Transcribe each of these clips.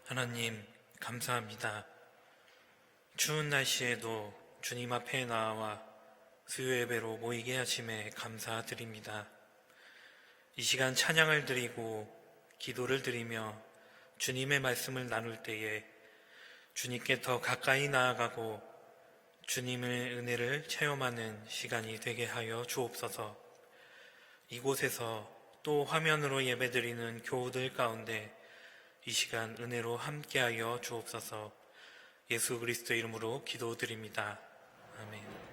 하나님, 감사합니다. 추운 날씨에도 주님 앞에 나와 수요 예배로 모이게 하심에 감사드립니다. 이 시간 찬양을 드리고 기도를 드리며 주님의 말씀을 나눌 때에 주님께 더 가까이 나아가고 주님의 은혜를 체험하는 시간이 되게 하여 주옵소서. 이곳에서 또 화면으로 예배드리는 교우들 가운데 이 시간 은혜로 함께하여 주옵소서. 예수 그리스도의 이름으로 기도드립니다. 아멘.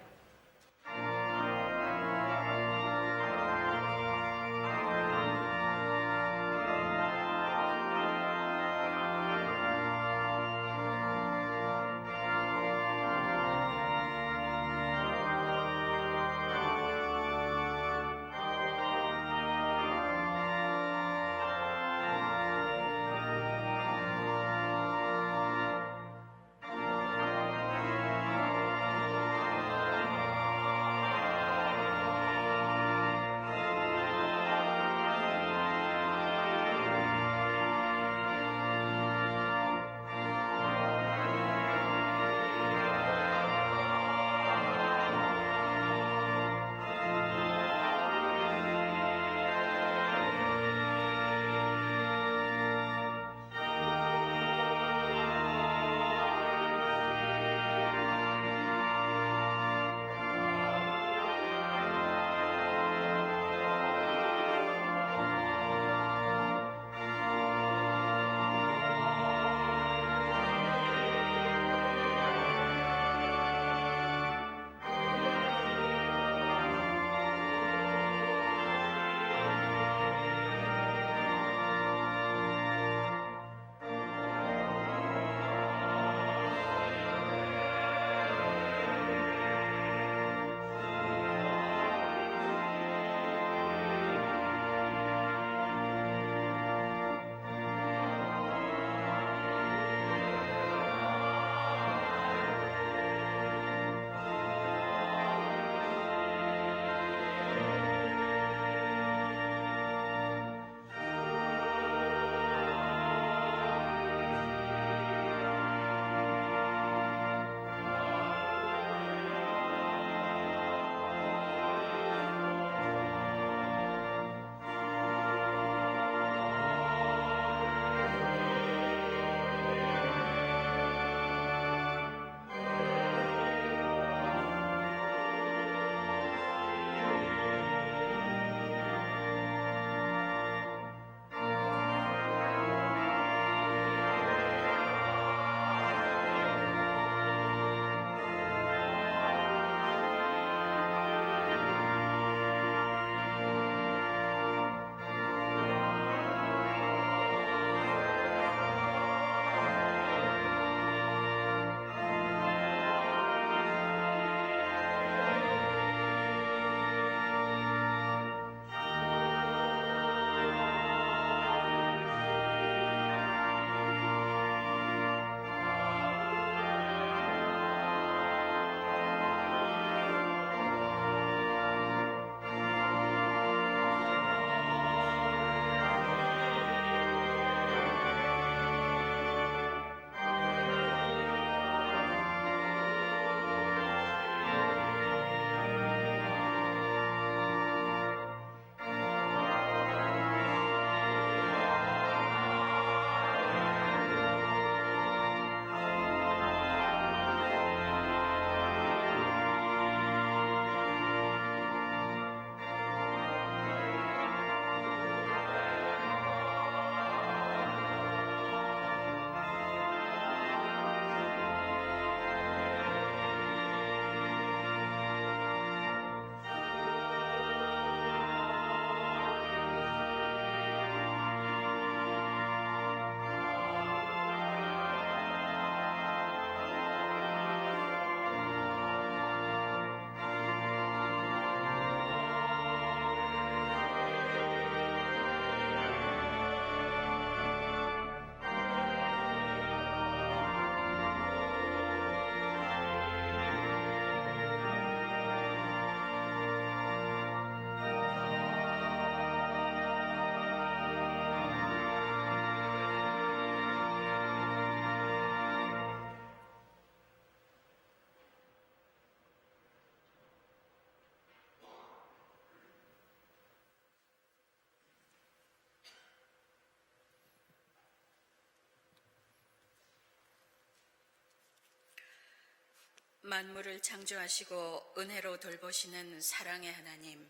만물을 창조하시고 은혜로 돌보시는 사랑의 하나님,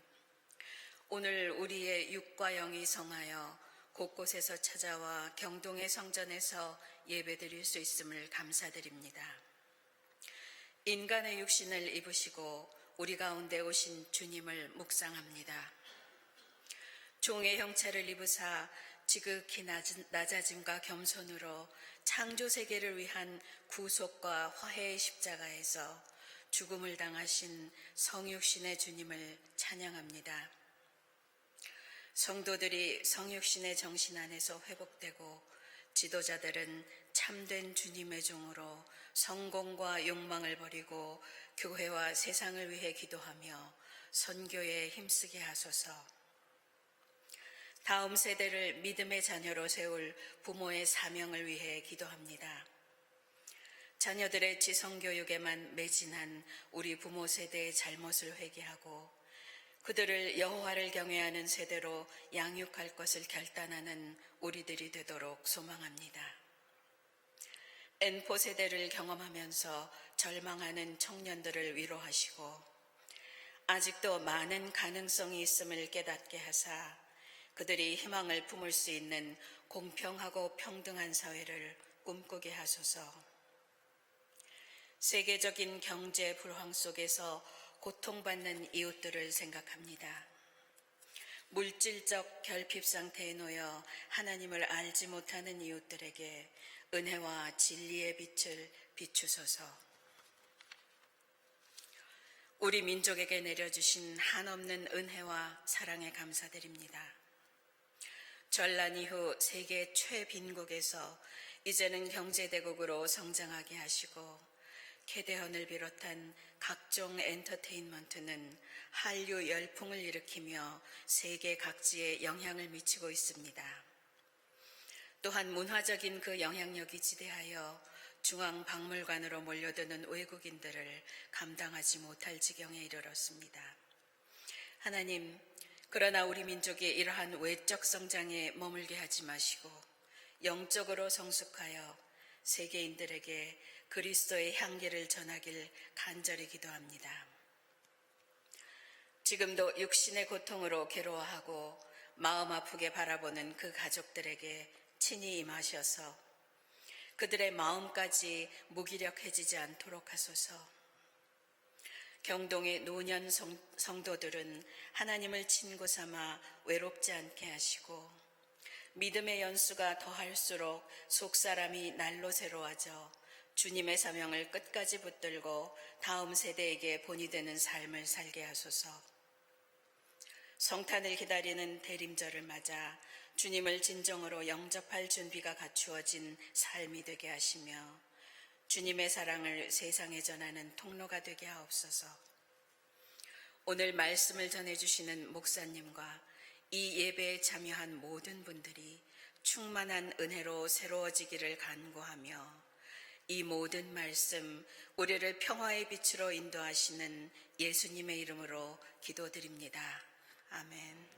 오늘 우리의 육과 영이 성하여 곳곳에서 찾아와 경동의 성전에서 예배드릴 수 있음을 감사드립니다. 인간의 육신을 입으시고 우리 가운데 오신 주님을 묵상합니다. 종의 형체를 입으사 지극히 낮아짐과 겸손으로 창조 세계를 위한 구속과 화해의 십자가에서 죽음을 당하신 성육신의 주님을 찬양합니다. 성도들이 성육신의 정신 안에서 회복되고 지도자들은 참된 주님의 종으로 성공과 욕망을 버리고 교회와 세상을 위해 기도하며 선교에 힘쓰게 하소서. 다음 세대를 믿음의 자녀로 세울 부모의 사명을 위해 기도합니다. 자녀들의 지성교육에만 매진한 우리 부모 세대의 잘못을 회개하고 그들을 여호와를 경외하는 세대로 양육할 것을 결단하는 우리들이 되도록 소망합니다. N포 세대를 경험하면서 절망하는 청년들을 위로하시고 아직도 많은 가능성이 있음을 깨닫게 하사 그들이 희망을 품을 수 있는 공평하고 평등한 사회를 꿈꾸게 하소서. 세계적인 경제 불황 속에서 고통받는 이웃들을 생각합니다. 물질적 결핍 상태에 놓여 하나님을 알지 못하는 이웃들에게 은혜와 진리의 빛을 비추소서. 우리 민족에게 내려주신 한없는 은혜와 사랑에 감사드립니다. 전란 이후 세계 최빈국에서 이제는 경제대국으로 성장하게 하시고 캐대헌을 비롯한 각종 엔터테인먼트는 한류 열풍을 일으키며 세계 각지에 영향을 미치고 있습니다. 또한 문화적인 그 영향력이 지대하여 중앙박물관으로 몰려드는 외국인들을 감당하지 못할 지경에 이르렀습니다. 하나님, 그러나 우리 민족이 이러한 외적 성장에 머물게 하지 마시고 영적으로 성숙하여 세계인들에게 그리스도의 향기를 전하길 간절히 기도합니다. 지금도 육신의 고통으로 괴로워하고 마음 아프게 바라보는 그 가족들에게 친히 임하셔서 그들의 마음까지 무기력해지지 않도록 하소서. 경동의 노년 성도들은 하나님을 친구 삼아 외롭지 않게 하시고 믿음의 연수가 더할수록 속사람이 날로 새로워져 주님의 사명을 끝까지 붙들고 다음 세대에게 본이 되는 삶을 살게 하소서. 성탄을 기다리는 대림절을 맞아 주님을 진정으로 영접할 준비가 갖추어진 삶이 되게 하시며 주님의 사랑을 세상에 전하는 통로가 되게 하옵소서. 오늘 말씀을 전해주시는 목사님과 이 예배에 참여한 모든 분들이 충만한 은혜로 새로워지기를 간구하며 이 모든 말씀 우리를 평화의 빛으로 인도하시는 예수님의 이름으로 기도드립니다. 아멘.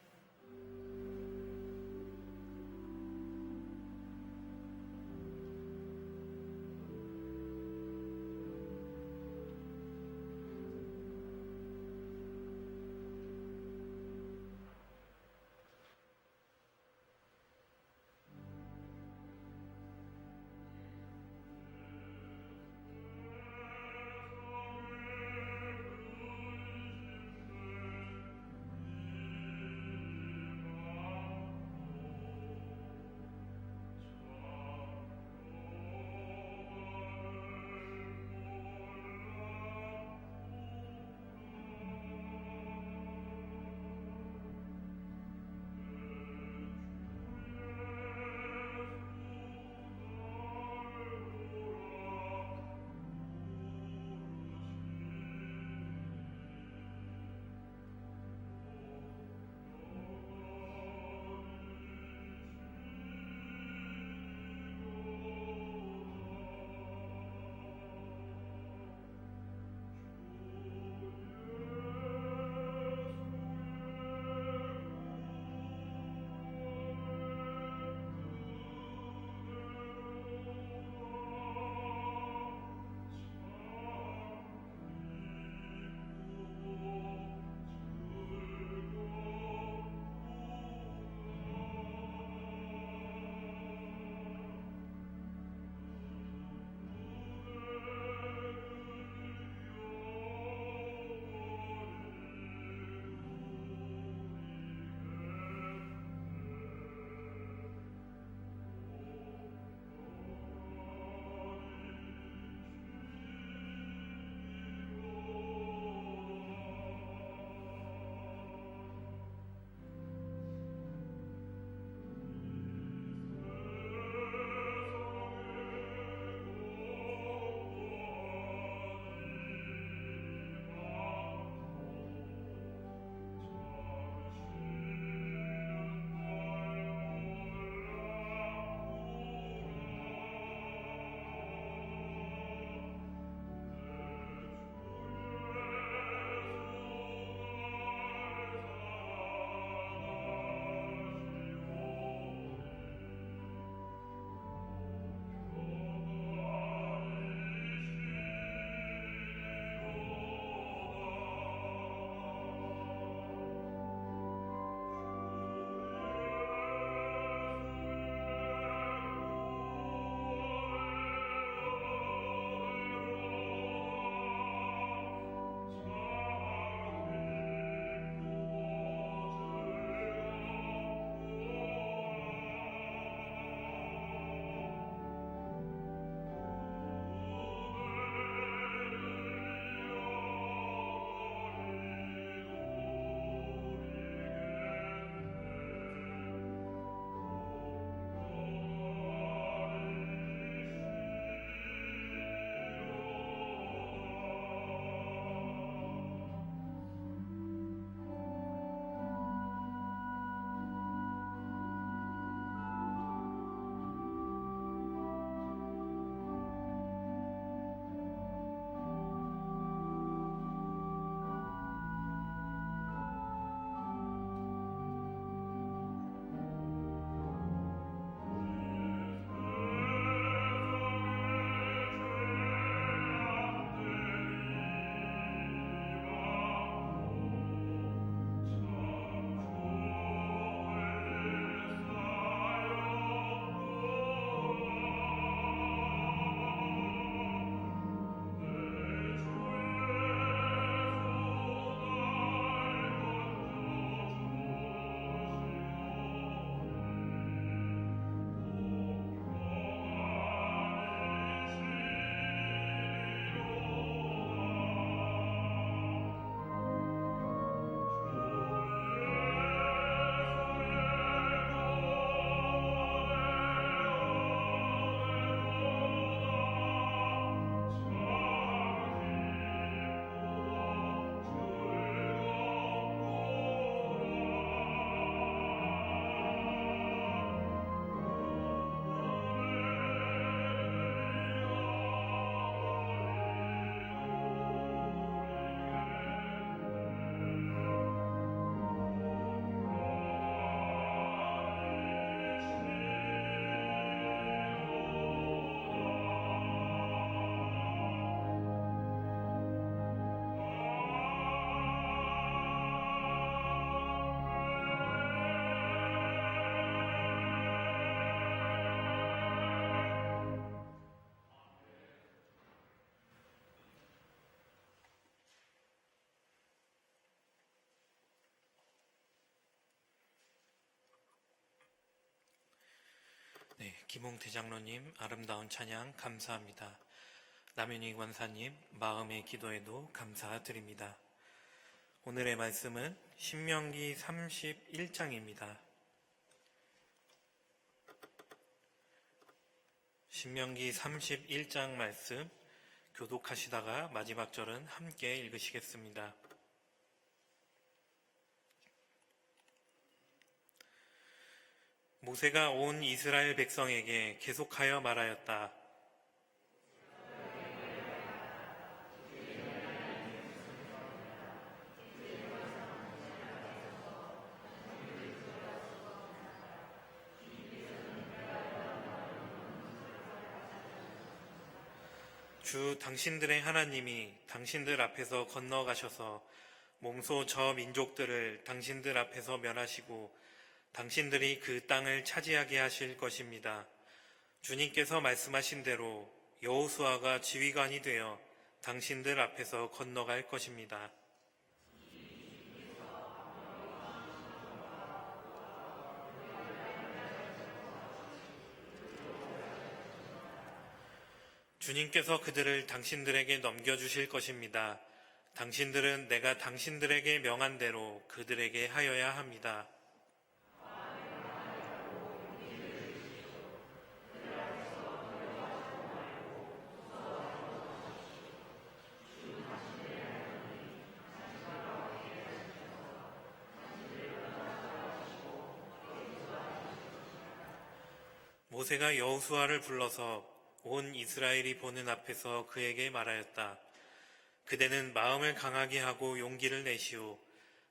김홍태 장로님 아름다운 찬양 감사합니다. 남윤희 권사님 마음의 기도에도 감사드립니다. 오늘의 말씀은 신명기 31장입니다. 신명기 31장 말씀 교독하시다가 마지막 절은 함께 읽으시겠습니다. 모세가 온 이스라엘 백성에게 계속하여 말하였다. 주 당신들의 하나님이 당신들 앞에서 건너가셔서 몸소 저 민족들을 당신들 앞에서 멸하시고 당신들이 그 땅을 차지하게 하실 것입니다. 주님께서 말씀하신 대로 여호수아가 지휘관이 되어 당신들 앞에서 건너갈 것입니다. 주님께서 그들을 당신들에게 넘겨주실 것입니다. 당신들은 내가 당신들에게 명한 대로 그들에게 하여야 합니다. 모세가 여호수아를 불러서 온 이스라엘이 보는 앞에서 그에게 말하였다. 그대는 마음을 강하게 하고 용기를 내시오.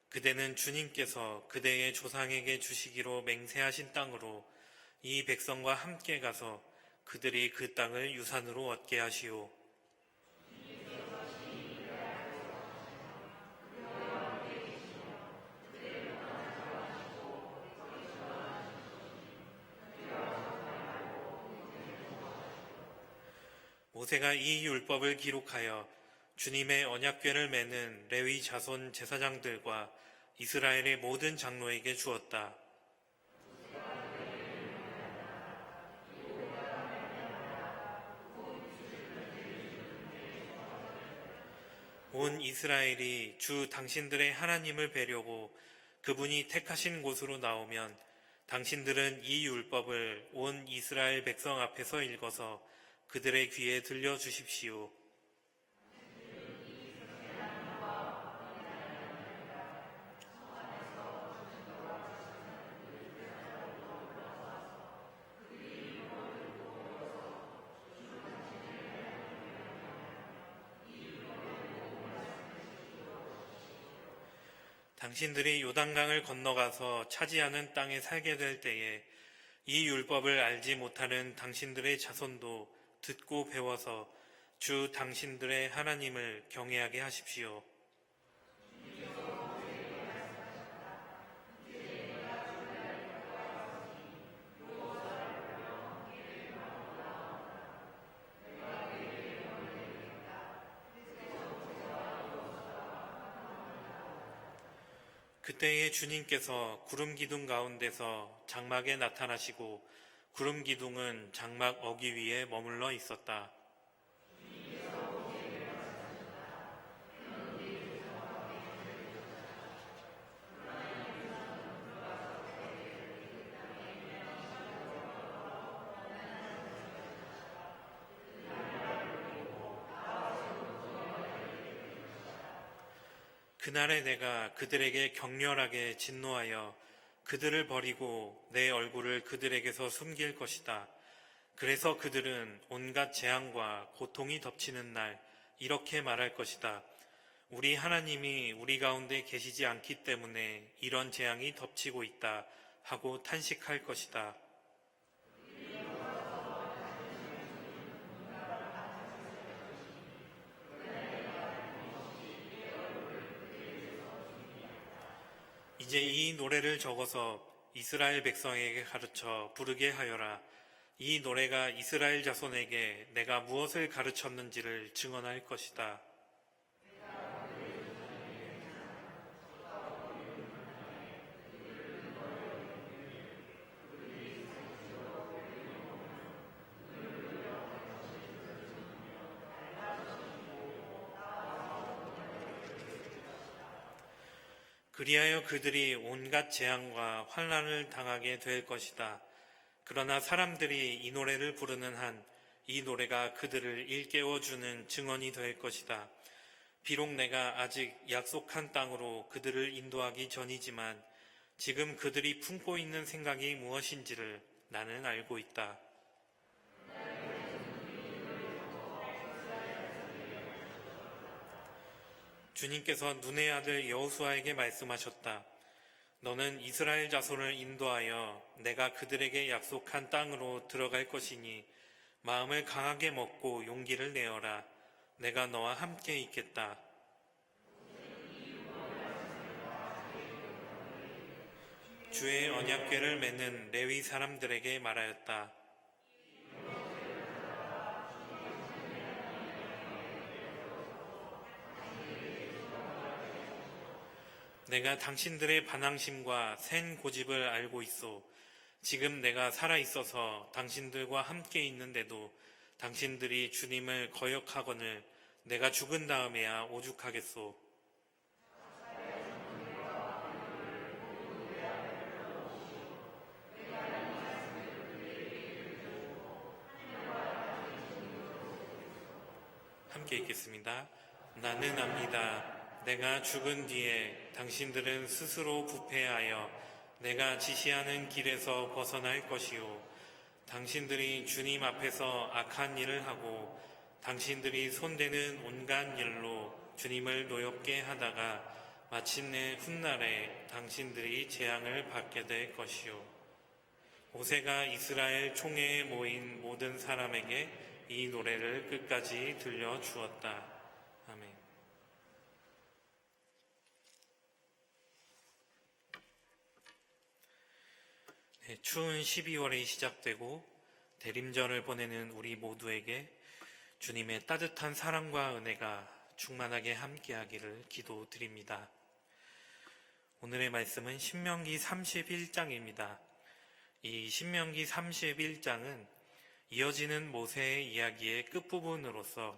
그대는 주님께서 그대의 조상에게 주시기로 맹세하신 땅으로 이 백성과 함께 가서 그들이 그 땅을 유산으로 얻게 하시오. 모세가 이 율법을 기록하여 주님의 언약궤를 매는 레위 자손 제사장들과 이스라엘의 모든 장로에게 주었다. 온 이스라엘이 주 당신들의 하나님을 뵈려고 그분이 택하신 곳으로 나오면 당신들은 이 율법을 온 이스라엘 백성 앞에서 읽어서 그들의 귀에 들려주십시오. 당신들이 요단강을 건너가서 차지하는 땅에 살게 될 때에 이 율법을 알지 못하는 당신들의 자손도 듣고 배워서 주 당신들의 하나님을 경외하게 하십시오. 그때에 주님께서 구름 기둥 가운데서 장막에 나타나시고 구름 기둥은 장막 어귀 위에 머물러 있었다. 그날에 내가 그들에게 격렬하게 진노하여 그들을 버리고 내 얼굴을 그들에게서 숨길 것이다. 그래서 그들은 온갖 재앙과 고통이 덮치는 날 이렇게 말할 것이다. 우리 하나님이 우리 가운데 계시지 않기 때문에 이런 재앙이 덮치고 있다 하고 탄식할 것이다. 이제 이 노래를 적어서 이스라엘 백성에게 가르쳐 부르게 하여라. 이 노래가 이스라엘 자손에게 내가 무엇을 가르쳤는지를 증언할 것이다. 그리하여 그들이 온갖 재앙과 환난을 당하게 될 것이다. 그러나 사람들이 이 노래를 부르는 한 이 노래가 그들을 일깨워주는 증언이 될 것이다. 비록 내가 아직 약속한 땅으로 그들을 인도하기 전이지만 지금 그들이 품고 있는 생각이 무엇인지를 나는 알고 있다. 주님께서 눈의 아들 여호수아에게 말씀하셨다. 너는 이스라엘 자손을 인도하여 내가 그들에게 약속한 땅으로 들어갈 것이니 마음을 강하게 먹고 용기를 내어라. 내가 너와 함께 있겠다. 주의 언약궤를 맺는 레위 사람들에게 말하였다. 내가 당신들의 반항심과 센 고집을 알고 있소. 지금 내가 살아있어서 당신들과 함께 있는데도 당신들이 주님을 거역하거늘 내가 죽은 다음에야 오죽하겠소. 함께 읽겠습니다. 나는 압니다. 내가 죽은 뒤에 당신들은 스스로 부패하여 내가 지시하는 길에서 벗어날 것이요. 당신들이 주님 앞에서 악한 일을 하고 당신들이 손대는 온갖 일로 주님을 노엽게 하다가 마침내 훗날에 당신들이 재앙을 받게 될 것이요. 모세가 이스라엘 총회에 모인 모든 사람에게 이 노래를 끝까지 들려주었다. 아멘. 네, 추운 12월이 시작되고 대림절을 보내는 우리 모두에게 주님의 따뜻한 사랑과 은혜가 충만하게 함께하기를 기도드립니다. 오늘의 말씀은 신명기 31장입니다. 이 신명기 31장은 이어지는 모세의 이야기의 끝부분으로서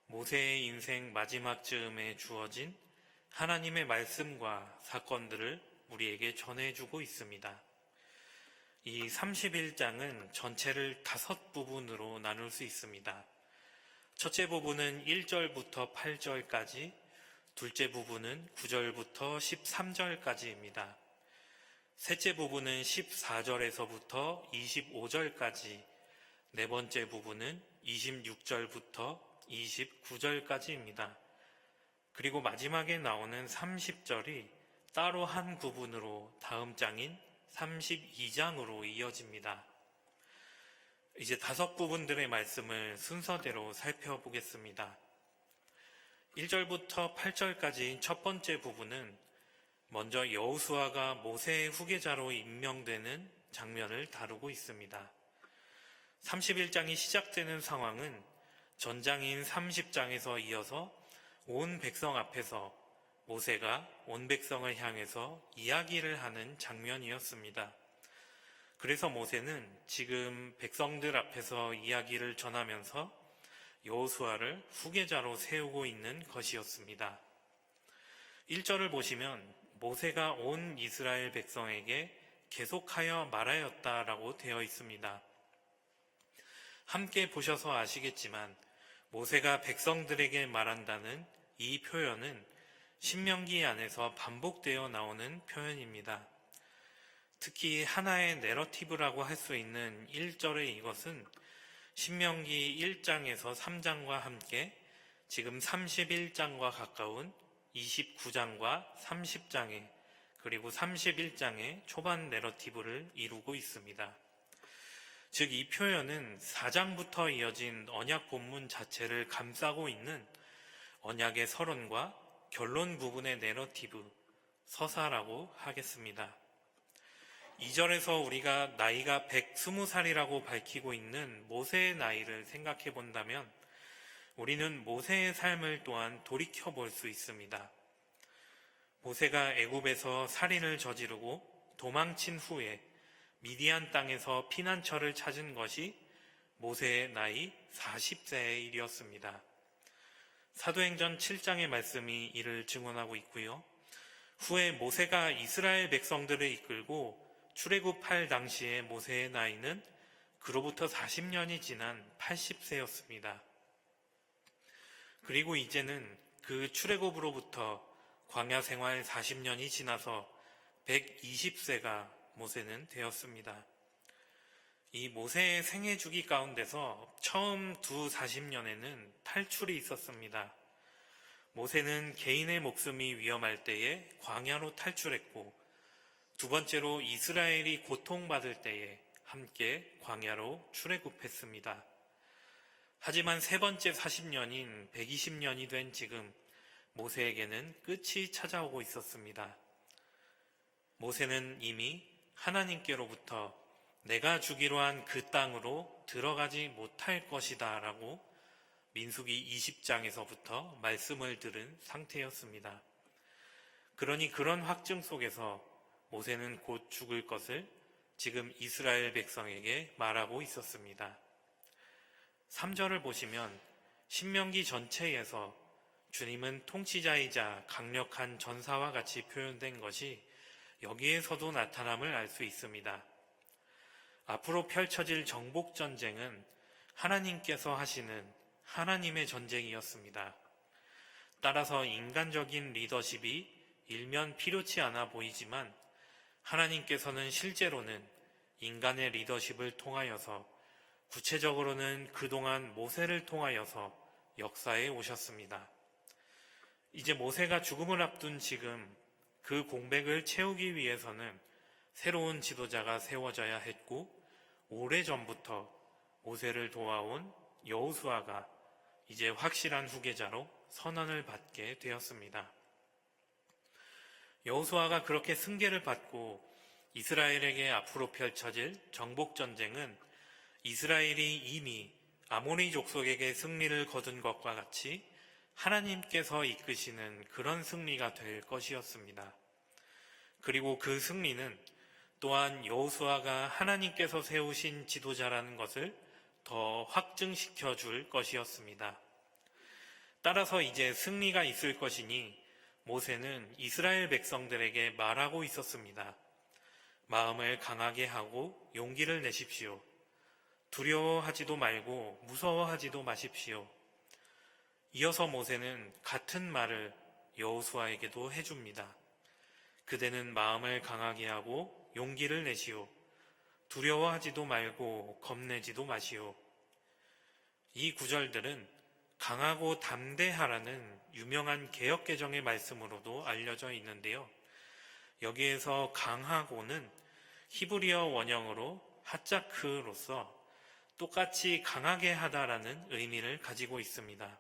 모세의 인생 마지막 즈음에 주어진 하나님의 말씀과 사건들을 우리에게 전해주고 있습니다. 이 31장은 전체를 5부분으로 나눌 수 있습니다. 첫째 부분은 1절부터 8절까지, 둘째 부분은 9절부터 13절까지입니다. 셋째 부분은 14절에서부터 25절까지, 네 번째 부분은 26절부터 29절까지입니다. 그리고 마지막에 나오는 30절이 따로 한 부분으로 다음 장인 32장으로 이어집니다. 이제 5부분들의 말씀을 순서대로 살펴보겠습니다. 1절부터 8절까지 첫 번째 부분은 먼저 여호수아가 모세의 후계자로 임명되는 장면을 다루고 있습니다. 31장이 시작되는 상황은 전장인 30장에서 이어서 온 백성 앞에서 모세가 온 백성을 향해서 이야기를 하는 장면이었습니다. 그래서 모세는 지금 백성들 앞에서 이야기를 전하면서 여호수아를 후계자로 세우고 있는 것이었습니다. 1절을 보시면 모세가 온 이스라엘 백성에게 계속하여 말하였다라고 되어 있습니다. 함께 보셔서 아시겠지만 모세가 백성들에게 말한다는 이 표현은 신명기 안에서 반복되어 나오는 표현입니다. 특히 하나의 내러티브라고 할 수 있는 1절의 이것은 신명기 1장에서 3장과 함께 지금 31장과 가까운 29장과 30장에 그리고 31장의 초반 내러티브를 이루고 있습니다. 즉 이 표현은 4장부터 이어진 언약 본문 자체를 감싸고 있는 언약의 서론과 결론 부분의 내러티브, 서사라고 하겠습니다. 2절에서 우리가 나이가 120살이라고 밝히고 있는 모세의 나이를 생각해 본다면 우리는 모세의 삶을 또한 돌이켜 볼 수 있습니다. 모세가 애굽에서 살인을 저지르고 도망친 후에 미디안 땅에서 피난처를 찾은 것이 모세의 나이 40세의 일이었습니다. 사도행전 7장의 말씀이 이를 증언하고 있고요. 후에 모세가 이스라엘 백성들을 이끌고 출애굽할 당시에 모세의 나이는 그로부터 40년이 지난 80세였습니다. 그리고 이제는 그 출애굽으로부터 광야 생활 40년이 지나서 120세가 모세는 되었습니다. 이 모세의 생애 주기 가운데서 처음 두 40년에는 탈출이 있었습니다. 모세는 개인의 목숨이 위험할 때에 광야로 탈출했고, 두 번째로 이스라엘이 고통받을 때에 함께 광야로 출애굽했습니다. 하지만 세 번째 40년인 120년이 된 지금 모세에게는 끝이 찾아오고 있었습니다. 모세는 이미 하나님께로부터 내가 주기로 한 그 땅으로 들어가지 못할 것이다 라고 민수기 20장에서부터 말씀을 들은 상태였습니다. 그러니 그런 확증 속에서 모세는 곧 죽을 것을 지금 이스라엘 백성에게 말하고 있었습니다. 3절을 보시면 신명기 전체에서 주님은 통치자이자 강력한 전사와 같이 표현된 것이 여기에서도 나타남을 알 수 있습니다. 앞으로 펼쳐질 정복전쟁은 하나님께서 하시는 하나님의 전쟁이었습니다. 따라서 인간적인 리더십이 일면 필요치 않아 보이지만 하나님께서는 실제로는 인간의 리더십을 통하여서 구체적으로는 그동안 모세를 통하여서 역사에 오셨습니다. 이제 모세가 죽음을 앞둔 지금 그 공백을 채우기 위해서는 새로운 지도자가 세워져야 했고, 오래전부터 모세를 도와온 여호수아가 이제 확실한 후계자로 선언을 받게 되었습니다. 여호수아가 그렇게 승계를 받고 이스라엘에게 앞으로 펼쳐질 정복전쟁은 이스라엘이 이미 아모리 족속에게 승리를 거둔 것과 같이 하나님께서 이끄시는 그런 승리가 될 것이었습니다. 그리고 그 승리는 또한 여호수아가 하나님께서 세우신 지도자라는 것을 더 확증시켜 줄 것이었습니다. 따라서 이제 승리가 있을 것이니 모세는 이스라엘 백성들에게 말하고 있었습니다. 마음을 강하게 하고 용기를 내십시오. 두려워하지도 말고 무서워하지도 마십시오. 이어서 모세는 같은 말을 여호수아에게도 해줍니다. 그대는 마음을 강하게 하고 용기를 내시오. 두려워하지도 말고 겁내지도 마시오. 이 구절들은 강하고 담대하라는 유명한 개역개정의 말씀으로도 알려져 있는데요. 여기에서 강하고는 히브리어 원형으로 하짜크로서 똑같이 강하게 하다라는 의미를 가지고 있습니다.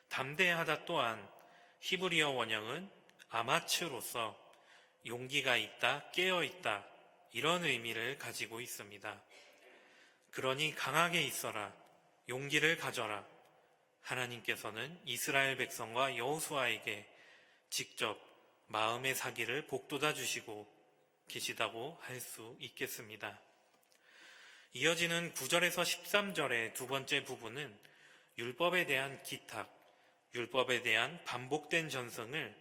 담대하다 또한 히브리어 원형은 아마츠로서 용기가 있다, 깨어있다 이런 의미를 가지고 있습니다. 그러니 강하게 있어라, 용기를 가져라. 하나님께서는 이스라엘 백성과 여호수아에게 직접 마음의 사기를 북돋아 주시고 계시다고 할 수 있겠습니다. 이어지는 9절에서 13절의 두 번째 부분은 율법에 대한 기탁, 율법에 대한 반복된 전승을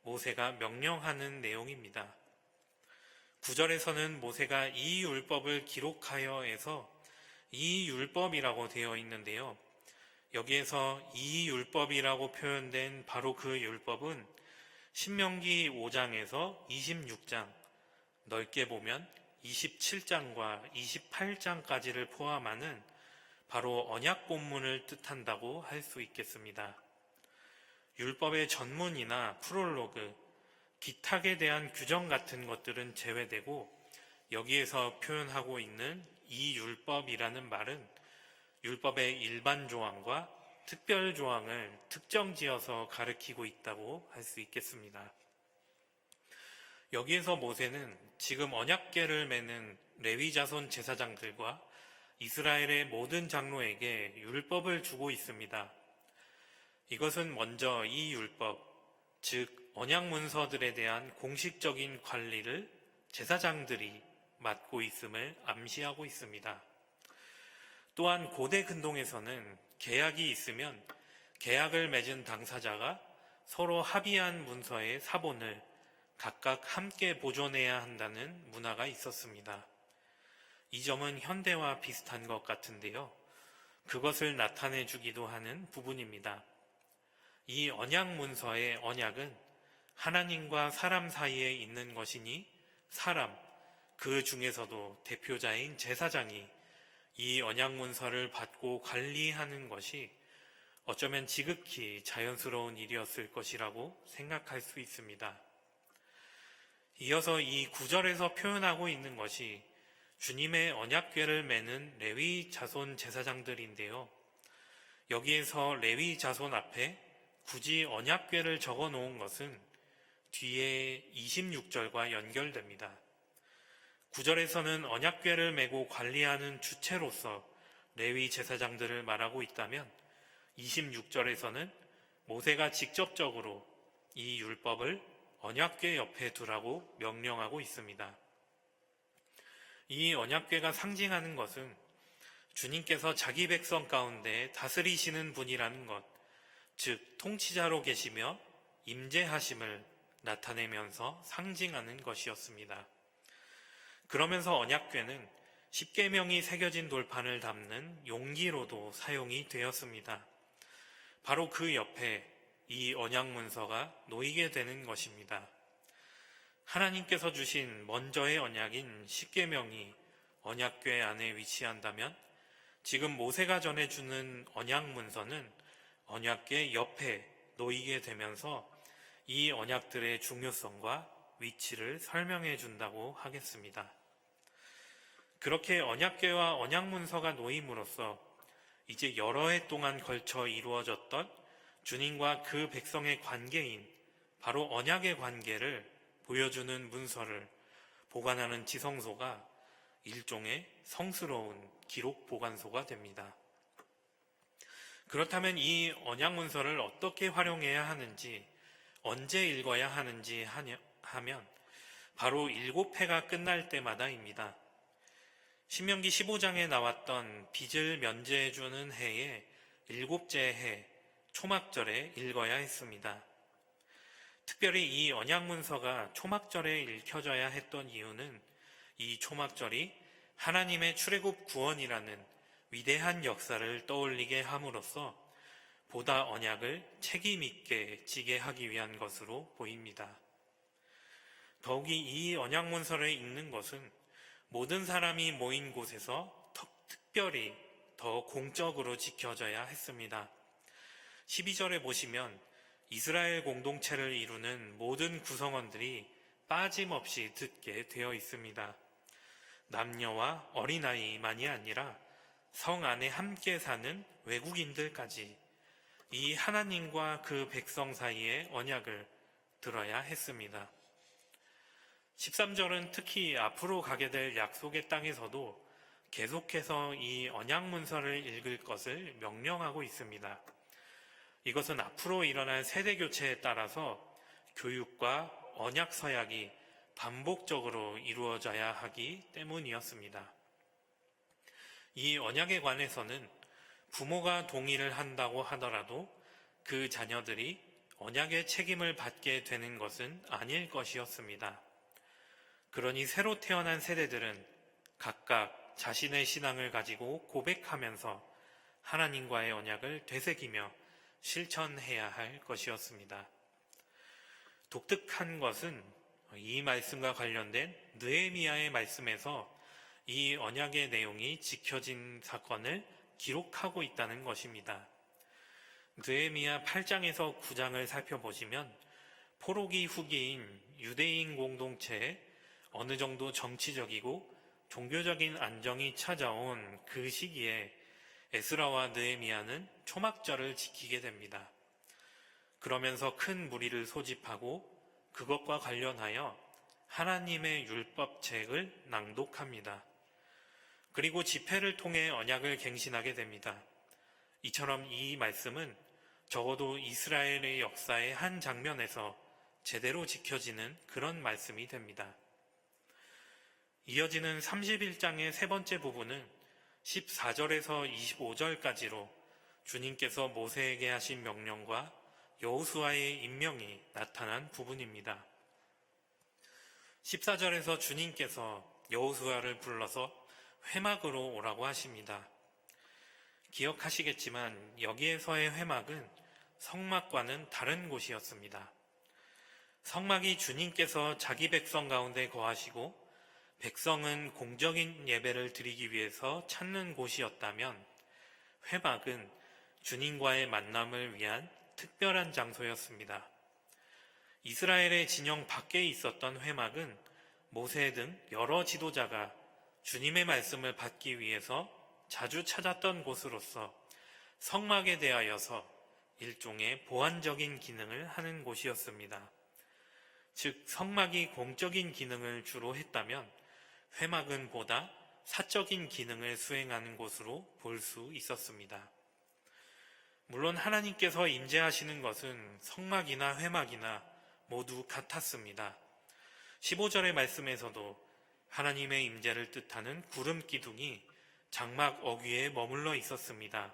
모세가 명령하는 내용입니다. 9절에서는 모세가 이 율법을 기록하여에서 이 율법이라고 되어 있는데요. 여기에서 이 율법이라고 표현된 바로 그 율법은 신명기 5장에서 26장, 넓게 보면 27장과 28장까지를 포함하는 바로 언약 본문을 뜻한다고 할 수 있겠습니다. 율법의 전문이나 프롤로그, 기탁에 대한 규정 같은 것들은 제외되고 여기에서 표현하고 있는 이 율법이라는 말은 율법의 일반 조항과 특별 조항을 특정지어서 가리키고 있다고 할 수 있겠습니다. 여기에서 모세는 지금 언약궤를 매는 레위 자손 제사장들과 이스라엘의 모든 장로에게 율법을 주고 있습니다. 이것은 먼저 이 율법, 즉 언약 문서들에 대한 공식적인 관리를 제사장들이 맡고 있음을 암시하고 있습니다. 또한 고대 근동에서는 계약이 있으면 계약을 맺은 당사자가 서로 합의한 문서의 사본을 각각 함께 보존해야 한다는 문화가 있었습니다. 이 점은 현대와 비슷한 것 같은데요. 그것을 나타내 주기도 하는 부분입니다. 이 언약 문서의 언약은 하나님과 사람 사이에 있는 것이니 사람, 그 중에서도 대표자인 제사장이 이 언약 문서를 받고 관리하는 것이 어쩌면 지극히 자연스러운 일이었을 것이라고 생각할 수 있습니다. 이어서 이 9절에서 표현하고 있는 것이 주님의 언약궤를 매는 레위 자손 제사장들인데요. 여기에서 레위 자손 앞에 굳이 언약궤를 적어 놓은 것은 뒤에 26절과 연결됩니다. 9절에서는 언약궤를 메고 관리하는 주체로서 레위 제사장들을 말하고 있다면 26절에서는 모세가 직접적으로 이 율법을 언약궤 옆에 두라고 명령하고 있습니다. 이 언약궤가 상징하는 것은 주님께서 자기 백성 가운데 다스리시는 분이라는 것, 즉 통치자로 계시며 임재하심을 나타내면서 상징하는 것이었습니다. 그러면서 언약궤는 십계명이 새겨진 돌판을 담는 용기로도 사용이 되었습니다. 바로 그 옆에 이 언약 문서가 놓이게 되는 것입니다. 하나님께서 주신 먼저의 언약인 십계명이 언약궤 안에 위치한다면 지금 모세가 전해주는 언약 문서는 언약궤 옆에 놓이게 되면서 이 언약들의 중요성과 위치를 설명해 준다고 하겠습니다. 그렇게 언약궤와 언약문서가 놓임으로써 이제 여러 해 동안 걸쳐 이루어졌던 주님과 그 백성의 관계인 바로 언약의 관계를 보여주는 문서를 보관하는 지성소가 일종의 성스러운 기록 보관소가 됩니다. 그렇다면 이 언약문서를 어떻게 활용해야 하는지, 언제 읽어야 하는지 하면 바로 7회가 끝날 때마다입니다. 신명기 15장에 나왔던 빚을 면제해주는 해의 7째 해 초막절에 읽어야 했습니다. 특별히 이 언약문서가 초막절에 읽혀져야 했던 이유는 이 초막절이 하나님의 출애굽 구원이라는 위대한 역사를 떠올리게 함으로써 보다 언약을 책임 있게 지게 하기 위한 것으로 보입니다. 더욱이 이 언약문서를 읽는 것은 모든 사람이 모인 곳에서 특별히 더 공적으로 지켜져야 했습니다. 12절에 보시면 이스라엘 공동체를 이루는 모든 구성원들이 빠짐없이 듣게 되어 있습니다. 남녀와 어린아이만이 아니라 성 안에 함께 사는 외국인들까지 이 하나님과 그 백성 사이의 언약을 들어야 했습니다. 13절은 특히 앞으로 가게 될 약속의 땅에서도 계속해서 이 언약문서를 읽을 것을 명령하고 있습니다. 이것은 앞으로 일어날 세대교체에 따라서 교육과 언약 서약이 반복적으로 이루어져야 하기 때문이었습니다. 이 언약에 관해서는 부모가 동의를 한다고 하더라도 그 자녀들이 언약의 책임을 받게 되는 것은 아닐 것이었습니다. 그러니 새로 태어난 세대들은 각각 자신의 신앙을 가지고 고백하면서 하나님과의 언약을 되새기며 실천해야 할 것이었습니다. 독특한 것은 이 말씀과 관련된 느헤미야의 말씀에서 이 언약의 내용이 지켜진 사건을 기록하고 있다는 것입니다. 느헤미야 8장에서 9장을 살펴보시면 포로기 후기인 유대인 공동체에 어느 정도 정치적이고 종교적인 안정이 찾아온 그 시기에 에스라와 느헤미야는 초막절을 지키게 됩니다. 그러면서 큰 무리를 소집하고 그것과 관련하여 하나님의 율법책을 낭독합니다. 그리고 집회를 통해 언약을 갱신하게 됩니다. 이처럼 이 말씀은 적어도 이스라엘의 역사의 한 장면에서 제대로 지켜지는 그런 말씀이 됩니다. 이어지는 31장의 세 번째 부분은 14절에서 25절까지로 주님께서 모세에게 하신 명령과 여호수아의 임명이 나타난 부분입니다. 14절에서 주님께서 여호수아를 불러서 회막으로 오라고 하십니다. 기억하시겠지만 여기에서의 회막은 성막과는 다른 곳이었습니다. 성막이 주님께서 자기 백성 가운데 거하시고 백성은 공적인 예배를 드리기 위해서 찾는 곳이었다면 회막은 주님과의 만남을 위한 특별한 장소였습니다. 이스라엘의 진영 밖에 있었던 회막은 모세 등 여러 지도자가 주님의 말씀을 받기 위해서 자주 찾았던 곳으로서 성막에 대하여서 일종의 보안적인 기능을 하는 곳이었습니다. 즉 성막이 공적인 기능을 주로 했다면 회막은 보다 사적인 기능을 수행하는 곳으로 볼 수 있었습니다. 물론 하나님께서 임재하시는 것은 성막이나 회막이나 모두 같았습니다. 15절의 말씀에서도 하나님의 임재를 뜻하는 구름 기둥이 장막 어귀에 머물러 있었습니다.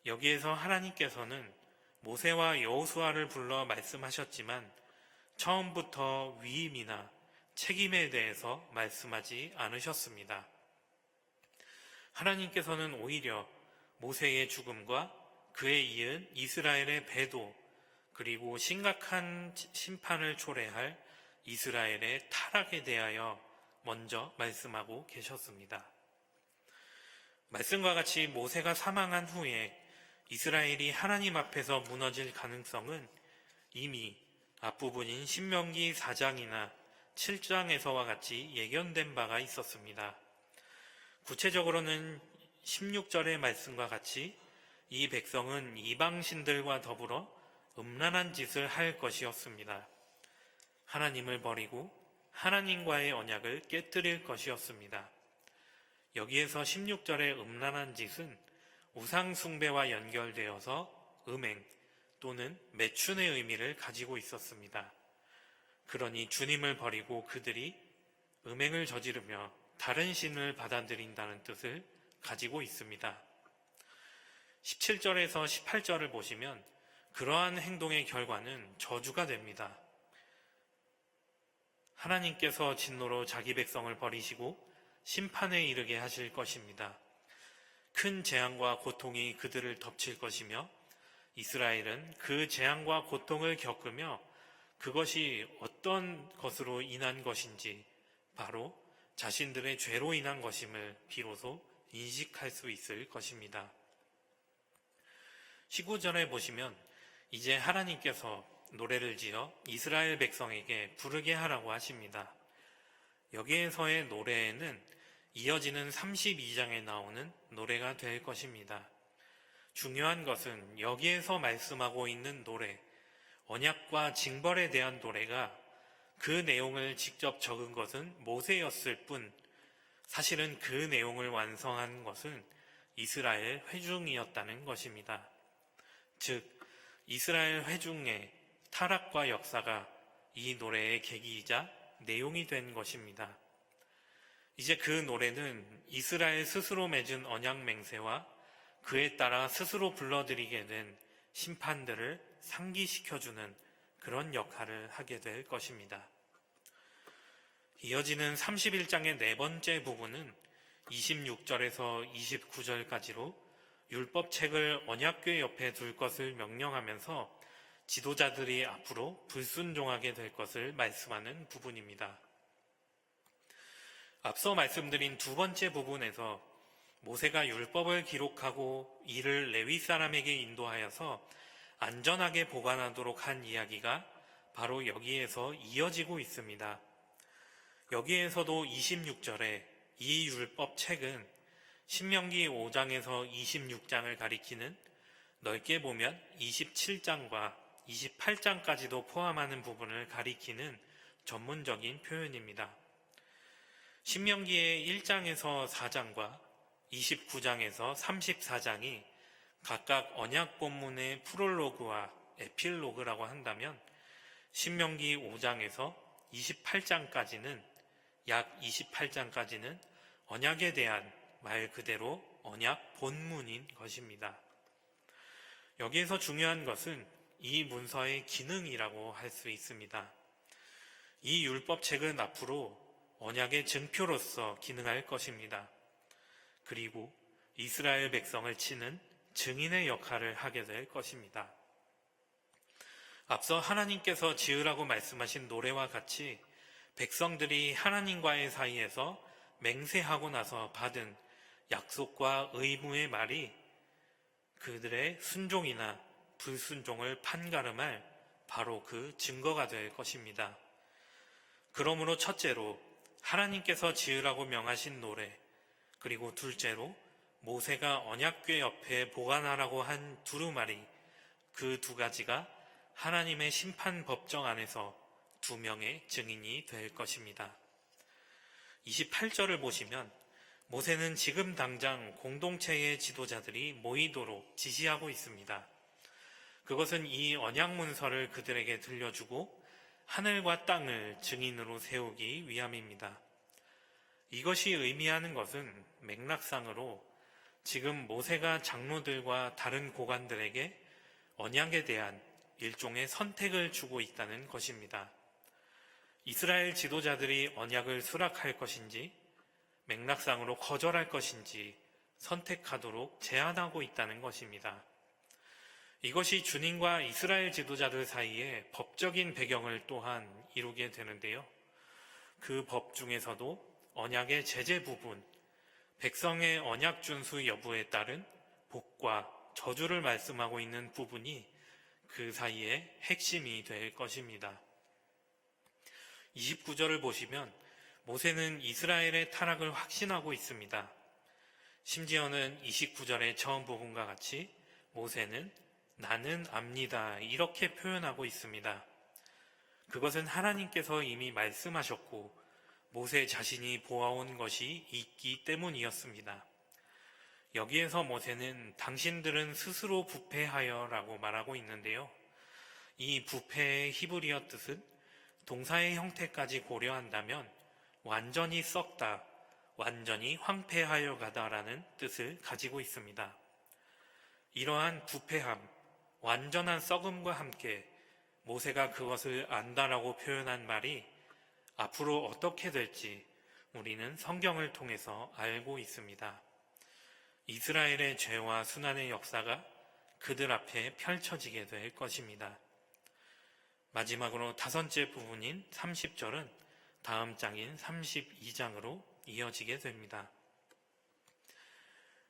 여기에서 하나님께서는 모세와 여호수아를 불러 말씀하셨지만 처음부터 위임이나 책임에 대해서 말씀하지 않으셨습니다. 하나님께서는 오히려 모세의 죽음과 그에 이은 이스라엘의 배도 그리고 심각한 심판을 초래할 이스라엘의 타락에 대하여 먼저 말씀하고 계셨습니다. 말씀과 같이 모세가 사망한 후에 이스라엘이 하나님 앞에서 무너질 가능성은 이미 앞부분인 신명기 4장이나 7장에서와 같이 예견된 바가 있었습니다. 구체적으로는 16절의 말씀과 같이 이 백성은 이방신들과 더불어 음란한 짓을 할 것이었습니다. 하나님을 버리고 하나님과의 언약을 깨뜨릴 것이었습니다. 여기에서 16절의 음란한 짓은 우상 숭배와 연결되어서 음행 또는 매춘의 의미를 가지고 있었습니다. 그러니 주님을 버리고 그들이 음행을 저지르며 다른 신을 받아들인다는 뜻을 가지고 있습니다. 17절에서 18절을 보시면 그러한 행동의 결과는 저주가 됩니다. 하나님께서 진노로 자기 백성을 버리시고 심판에 이르게 하실 것입니다. 큰 재앙과 고통이 그들을 덮칠 것이며 이스라엘은 그 재앙과 고통을 겪으며 그것이 어떤 것으로 인한 것인지 바로 자신들의 죄로 인한 것임을 비로소 인식할 수 있을 것입니다. 19절에 보시면 이제 하나님께서 노래를 지어 이스라엘 백성에게 부르게 하라고 하십니다. 여기에서의 노래에는 이어지는 32장에 나오는 노래가 될 것입니다. 중요한 것은 여기에서 말씀하고 있는 노래, 언약과 징벌에 대한 노래가 그 내용을 직접 적은 것은 모세였을 뿐 사실은 그 내용을 완성한 것은 이스라엘 회중이었다는 것입니다. 즉 이스라엘 회중의 타락과 역사가 이 노래의 계기이자 내용이 된 것입니다. 이제 그 노래는 이스라엘 스스로 맺은 언약 맹세와 그에 따라 스스로 불러들이게 된 심판들을 상기시켜주는 그런 역할을 하게 될 것입니다. 이어지는 31장의 네 번째 부분은 26절에서 29절까지로 율법책을 언약궤 옆에 둘 것을 명령하면서 지도자들이 앞으로 불순종하게 될 것을 말씀하는 부분입니다. 앞서 말씀드린 두 번째 부분에서 모세가 율법을 기록하고 이를 레위 사람에게 인도하여서 안전하게 보관하도록 한 이야기가 바로 여기에서 이어지고 있습니다. 여기에서도 26절에 이 율법책은 신명기 5장에서 26장을 가리키는 넓게 보면 27장과 28장까지도 포함하는 부분을 가리키는 전문적인 표현입니다. 신명기의 1장에서 4장과 29장에서 34장이 각각 언약 본문의 프롤로그와 에필로그라고 한다면 신명기 5장에서 28장까지는 약 28장까지는 언약에 대한 말 그대로 언약 본문인 것입니다. 여기에서 중요한 것은 이 문서의 기능이라고 할 수 있습니다. 이 율법책은 앞으로 언약의 증표로서 기능할 것입니다. 그리고 이스라엘 백성을 치는 증인의 역할을 하게 될 것입니다. 앞서 하나님께서 지으라고 말씀하신 노래와 같이 백성들이 하나님과의 사이에서 맹세하고 나서 받은 약속과 의무의 말이 그들의 순종이나 불순종을 판가름할 바로 그 증거가 될 것입니다. 그러므로 첫째로 하나님께서 지으라고 명하신 노래, 그리고 둘째로 모세가 언약궤 옆에 보관하라고 한 두루마리, 그 두 가지가 하나님의 심판 법정 안에서 두 명의 증인이 될 것입니다. 28절을 보시면 모세는 지금 당장 공동체의 지도자들이 모이도록 지시하고 있습니다. 그것은 이 언약 문서를 그들에게 들려주고 하늘과 땅을 증인으로 세우기 위함입니다. 이것이 의미하는 것은 맥락상으로 지금 모세가 장로들과 다른 고관들에게 언약에 대한 일종의 선택을 주고 있다는 것입니다. 이스라엘 지도자들이 언약을 수락할 것인지 맥락상으로 거절할 것인지 선택하도록 제안하고 있다는 것입니다. 이것이 주님과 이스라엘 지도자들 사이에 법적인 배경을 또한 이루게 되는데요. 그 법 중에서도 언약의 제재 부분, 백성의 언약 준수 여부에 따른 복과 저주를 말씀하고 있는 부분이 그 사이의 핵심이 될 것입니다. 29절을 보시면 모세는 이스라엘의 타락을 확신하고 있습니다. 심지어는 29절의 처음 부분과 같이 모세는 나는 압니다 이렇게 표현하고 있습니다. 그것은 하나님께서 이미 말씀하셨고 모세 자신이 보아온 것이 있기 때문이었습니다. 여기에서 모세는 당신들은 스스로 부패하여 라고 말하고 있는데요. 이 부패의 히브리어 뜻은 동사의 형태까지 고려한다면 완전히 썩다, 완전히 황폐하여 가다라는 뜻을 가지고 있습니다. 이러한 부패함, 완전한 썩음과 함께 모세가 그것을 안다라고 표현한 말이 앞으로 어떻게 될지 우리는 성경을 통해서 알고 있습니다. 이스라엘의 죄와 순환의 역사가 그들 앞에 펼쳐지게 될 것입니다. 마지막으로 다섯째 부분인 30절은 다음 장인 32장으로 이어지게 됩니다.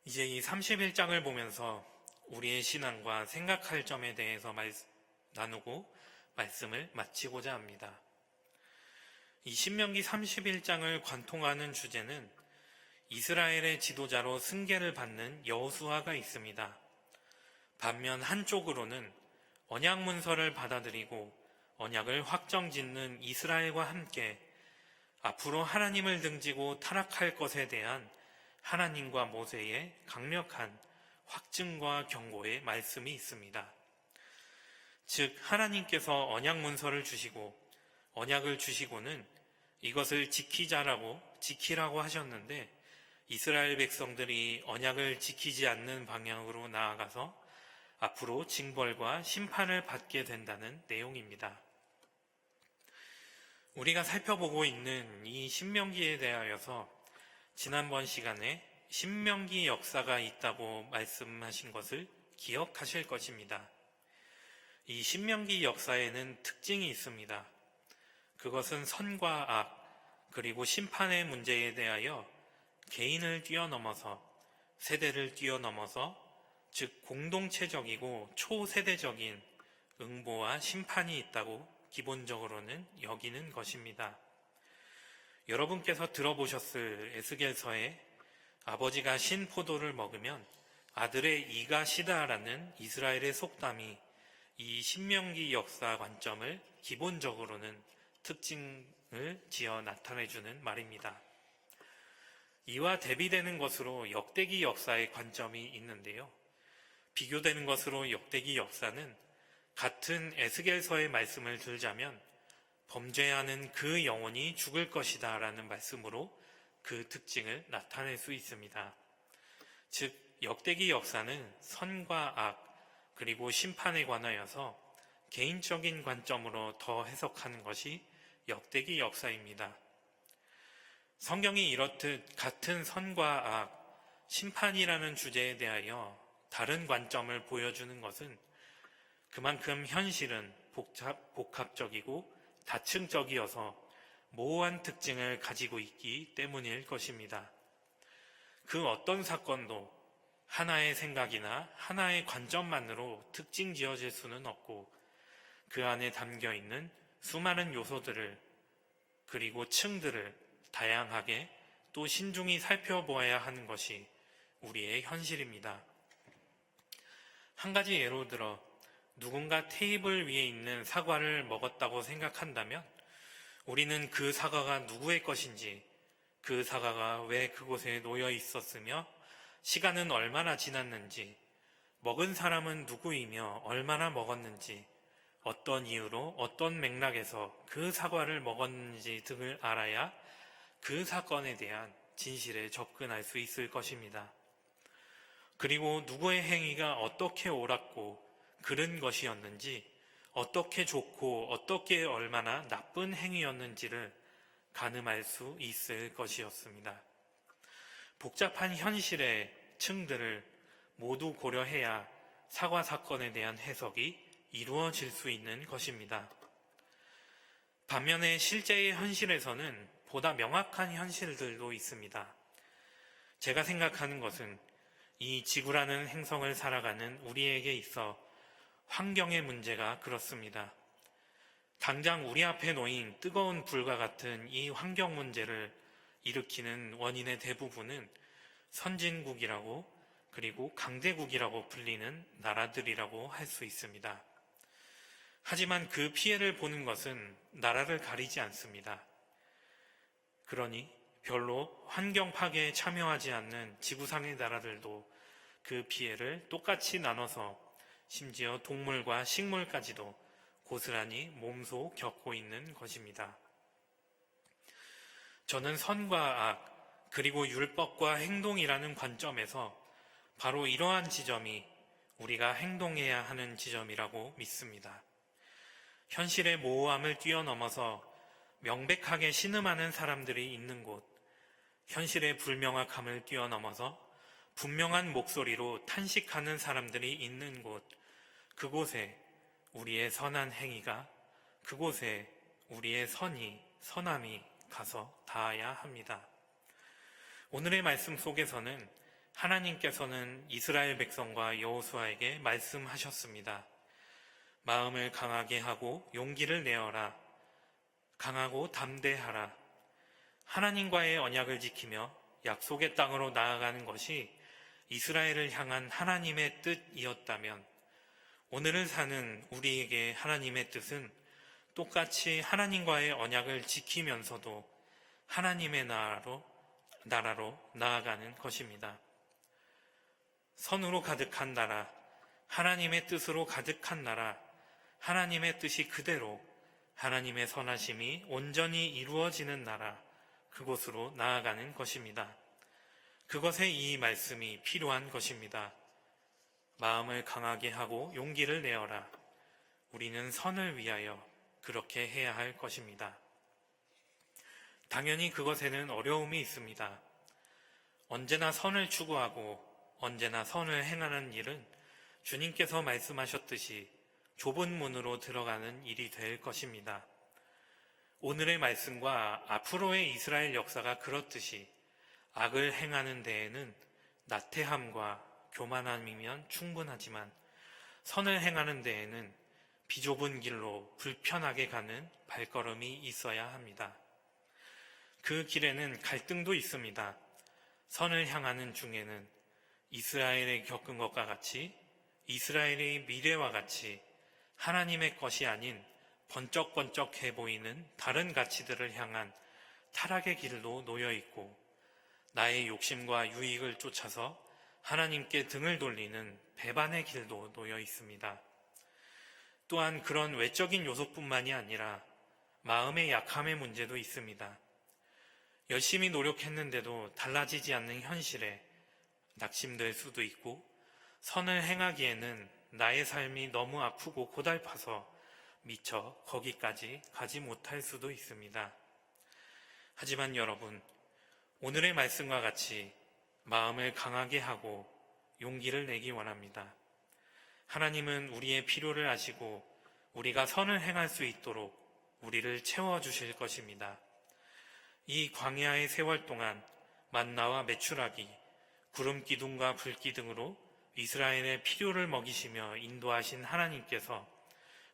이제 이 31장을 보면서 우리의 신앙과 생각할 점에 대해서 나누고 말씀을 마치고자 합니다. 이 신명기 31장을 관통하는 주제는 이스라엘의 지도자로 승계를 받는 여호수아가 있습니다. 반면 한쪽으로는 언약 문서를 받아들이고 언약을 확정짓는 이스라엘과 함께 앞으로 하나님을 등지고 타락할 것에 대한 하나님과 모세의 강력한 확증과 경고의 말씀이 있습니다. 즉 하나님께서 언약 문서를 주시고 언약을 주시고는 이것을 지키라고 하셨는데 이스라엘 백성들이 언약을 지키지 않는 방향으로 나아가서 앞으로 징벌과 심판을 받게 된다는 내용입니다. 우리가 살펴보고 있는 이 신명기에 대하여서 지난번 시간에 신명기 역사가 있다고 말씀하신 것을 기억하실 것입니다. 이 신명기 역사에는 특징이 있습니다. 그것은 선과 악, 그리고 심판의 문제에 대하여 개인을 뛰어넘어서 세대를 뛰어넘어서 즉 공동체적이고 초세대적인 응보와 심판이 있다고 기본적으로는 여기는 것입니다. 여러분께서 들어보셨을 에스겔서에 아버지가 신 포도를 먹으면 아들의 이가 시다라는 이스라엘의 속담이 이 신명기 역사 관점을 기본적으로는 특징을 지어 나타내주는 말입니다. 이와 대비되는 것으로 역대기 역사의 관점이 있는데요. 비교되는 것으로 역대기 역사는 같은 에스겔서의 말씀을 들자면 범죄하는 그 영혼이 죽을 것이다 라는 말씀으로 그 특징을 나타낼 수 있습니다. 즉 역대기 역사는 선과 악 그리고 심판에 관하여서 개인적인 관점으로 더 해석하는 것이 역대기 역사입니다. 성경이 이렇듯 같은 선과 악, 심판이라는 주제에 대하여 다른 관점을 보여주는 것은 그만큼 현실은 복합적이고 다층적이어서 모호한 특징을 가지고 있기 때문일 것입니다. 그 어떤 사건도 하나의 생각이나 하나의 관점만으로 특징 지어질 수는 없고 그 안에 담겨 있는 수많은 요소들을 그리고 층들을 다양하게 또 신중히 살펴보아야 하는 것이 우리의 현실입니다. 한 가지 예로 들어 누군가 테이블 위에 있는 사과를 먹었다고 생각한다면 우리는 그 사과가 누구의 것인지, 그 사과가 왜 그곳에 놓여 있었으며 시간은 얼마나 지났는지, 먹은 사람은 누구이며 얼마나 먹었는지, 어떤 이유로 어떤 맥락에서 그 사과를 먹었는지 등을 알아야 그 사건에 대한 진실에 접근할 수 있을 것입니다. 그리고 누구의 행위가 어떻게 옳았고 그른 것이었는지, 어떻게 좋고 어떻게 얼마나 나쁜 행위였는지를 가늠할 수 있을 것이었습니다. 복잡한 현실의 층들을 모두 고려해야 사과 사건에 대한 해석이 이루어질 수 있는 것입니다. 반면에 실제의 현실에서는 보다 명확한 현실들도 있습니다. 제가 생각하는 것은 이 지구라는 행성을 살아가는 우리에게 있어 환경의 문제가 그렇습니다. 당장 우리 앞에 놓인 뜨거운 불과 같은 이 환경 문제를 일으키는 원인의 대부분은 선진국이라고 그리고 강대국이라고 불리는 나라들이라고 할 수 있습니다. 하지만 그 피해를 보는 것은 나라를 가리지 않습니다. 그러니 별로 환경 파괴에 참여하지 않는 지구상의 나라들도 그 피해를 똑같이 나눠서 심지어 동물과 식물까지도 고스란히 몸소 겪고 있는 것입니다. 저는 선과 악, 그리고 율법과 행동이라는 관점에서 바로 이러한 지점이 우리가 행동해야 하는 지점이라고 믿습니다. 현실의 모호함을 뛰어넘어서 명백하게 신음하는 사람들이 있는 곳, 현실의 불명확함을 뛰어넘어서 분명한 목소리로 탄식하는 사람들이 있는 곳, 그곳에 우리의 선한 행위가, 그곳에 우리의 선함이 가서 닿아야 합니다. 오늘의 말씀 속에서는 하나님께서는 이스라엘 백성과 여호수아에게 말씀하셨습니다. 마음을 강하게 하고 용기를 내어라. 강하고 담대하라. 하나님과의 언약을 지키며 약속의 땅으로 나아가는 것이 이스라엘을 향한 하나님의 뜻이었다면 오늘을 사는 우리에게 하나님의 뜻은 똑같이 하나님과의 언약을 지키면서도 하나님의 나라로 나아가는 것입니다. 선으로 가득한 나라, 하나님의 뜻으로 가득한 나라, 하나님의 뜻이 그대로 하나님의 선하심이 온전히 이루어지는 나라, 그곳으로 나아가는 것입니다. 그것에 이 말씀이 필요한 것입니다. 마음을 강하게 하고 용기를 내어라. 우리는 선을 위하여 그렇게 해야 할 것입니다. 당연히 그것에는 어려움이 있습니다. 언제나 선을 추구하고 언제나 선을 행하는 일은 주님께서 말씀하셨듯이 좁은 문으로 들어가는 일이 될 것입니다. 오늘의 말씀과 앞으로의 이스라엘 역사가 그렇듯이 악을 행하는 데에는 나태함과 교만함이면 충분하지만 선을 행하는 데에는 비좁은 길로 불편하게 가는 발걸음이 있어야 합니다. 그 길에는 갈등도 있습니다. 선을 향하는 중에는 이스라엘이 겪은 것과 같이 이스라엘의 미래와 같이 하나님의 것이 아닌 번쩍번쩍해 보이는 다른 가치들을 향한 타락의 길도 놓여 있고 나의 욕심과 유익을 쫓아서 하나님께 등을 돌리는 배반의 길도 놓여 있습니다. 또한 그런 외적인 요소뿐만이 아니라 마음의 약함의 문제도 있습니다. 열심히 노력했는데도 달라지지 않는 현실에 낙심될 수도 있고 선을 행하기에는 나의 삶이 너무 아프고 고달파서 미처 거기까지 가지 못할 수도 있습니다. 하지만 여러분, 오늘의 말씀과 같이 마음을 강하게 하고 용기를 내기 원합니다. 하나님은 우리의 필요를 아시고 우리가 선을 행할 수 있도록 우리를 채워주실 것입니다. 이 광야의 세월 동안 만나와 메추라기, 구름 기둥과 불 기둥으로 이스라엘의 필요를 먹이시며 인도하신 하나님께서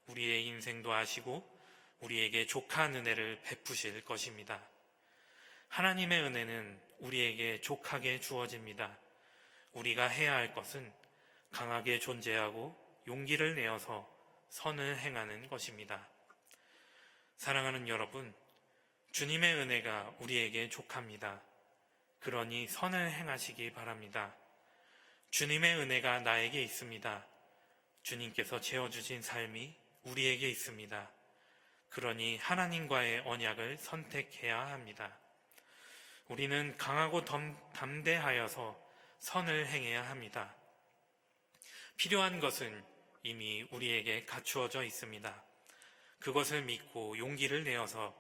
우리의 인생도 아시고 우리에게 족한 은혜를 베푸실 것입니다. 하나님의 은혜는 우리에게 족하게 주어집니다. 우리가 해야 할 것은 강하게 존재하고 용기를 내어서 선을 행하는 것입니다. 사랑하는 여러분, 주님의 은혜가 우리에게 족합니다. 그러니 선을 행하시기 바랍니다. 주님의 은혜가 나에게 있습니다. 주님께서 채워주신 삶이 우리에게 있습니다. 그러니 하나님과의 언약을 선택해야 합니다. 우리는 강하고 담대하여서 선을 행해야 합니다. 필요한 것은 이미 우리에게 갖추어져 있습니다. 그것을 믿고 용기를 내어서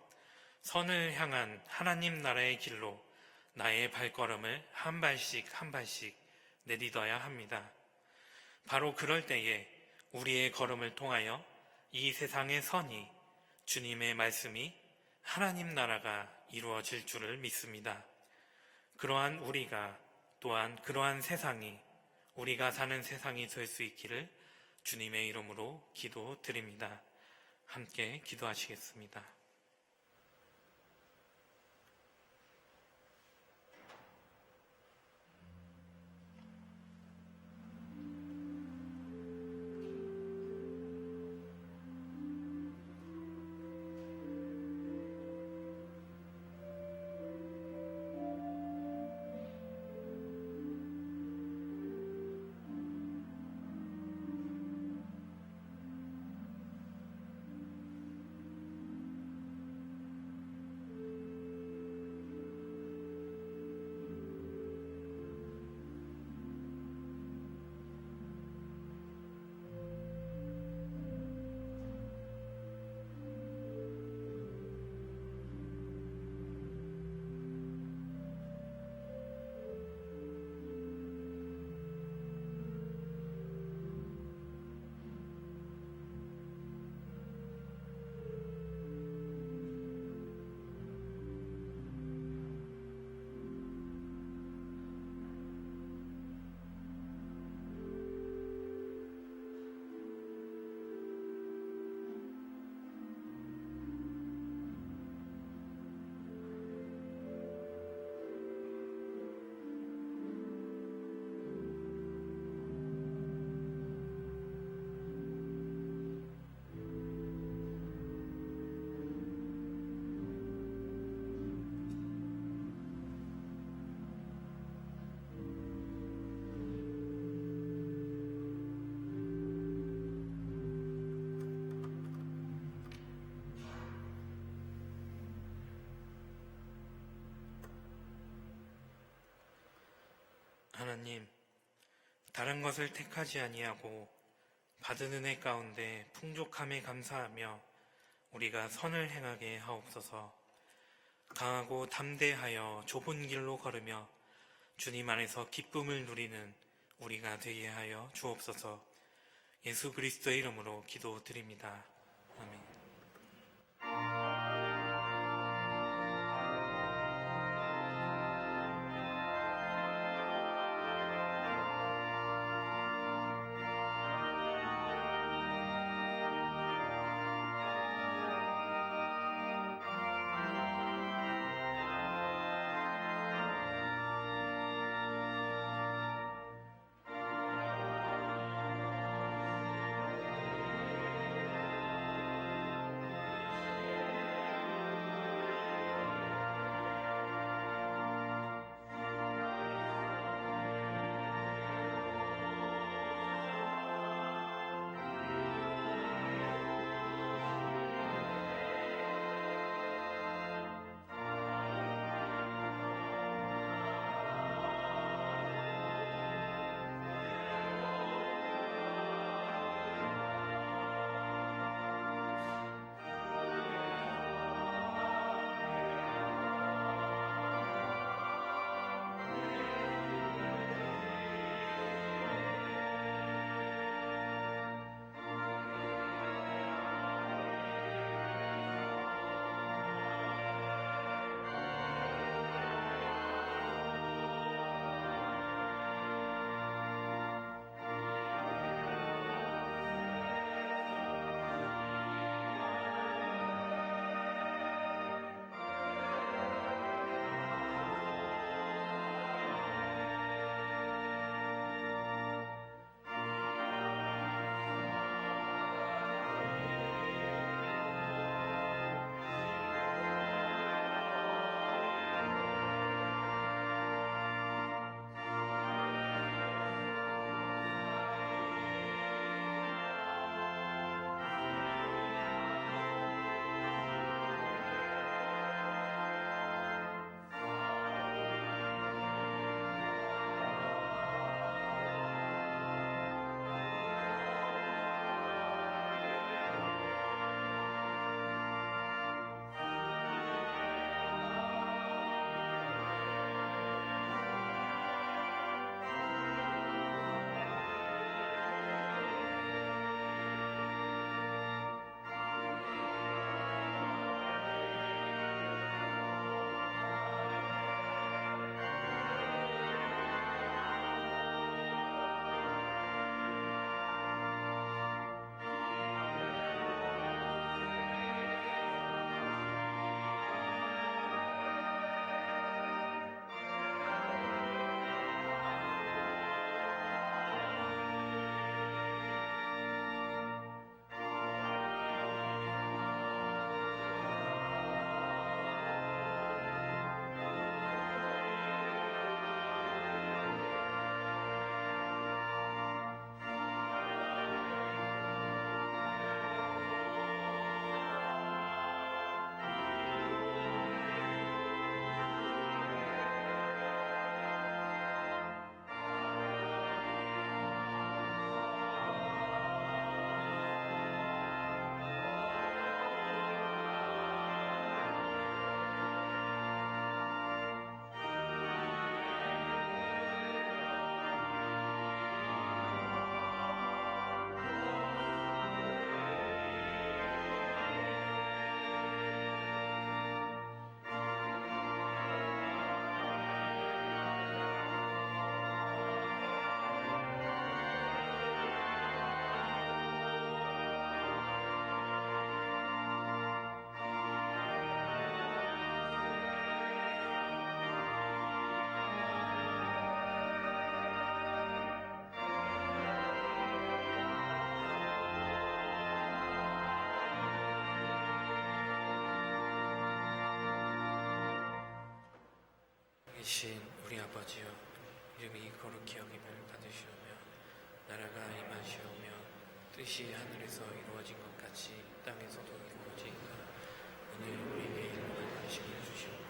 선을 향한 하나님 나라의 길로 나의 발걸음을 한 발씩 한 발씩 내딛어야 합니다. 바로 그럴 때에 우리의 걸음을 통하여 이 세상의 선이, 주님의 말씀이, 하나님 나라가 이루어질 줄을 믿습니다. 그러한 우리가 또한 그러한 세상이 우리가 사는 세상이 될 수 있기를 주님의 이름으로 기도드립니다. 함께 기도하시겠습니다. 하나님, 다른 것을 택하지 아니하고 받은 은혜 가운데 풍족함에 감사하며 우리가 선을 행하게 하옵소서. 강하고 담대하여 좁은 길로 걸으며 주님 안에서 기쁨을 누리는 우리가 되게 하여 주옵소서. 예수 그리스도의 이름으로 기도드립니다. 아멘. 살아계신 우리 아버지여, 이름이 거룩히 여김을 받으시오며 나라가 임하시오며 뜻이 하늘에서 이루어진 것 같이 땅에서도 이루어지이다. 오늘 우리에게 일용할 음식을 주시옵소서.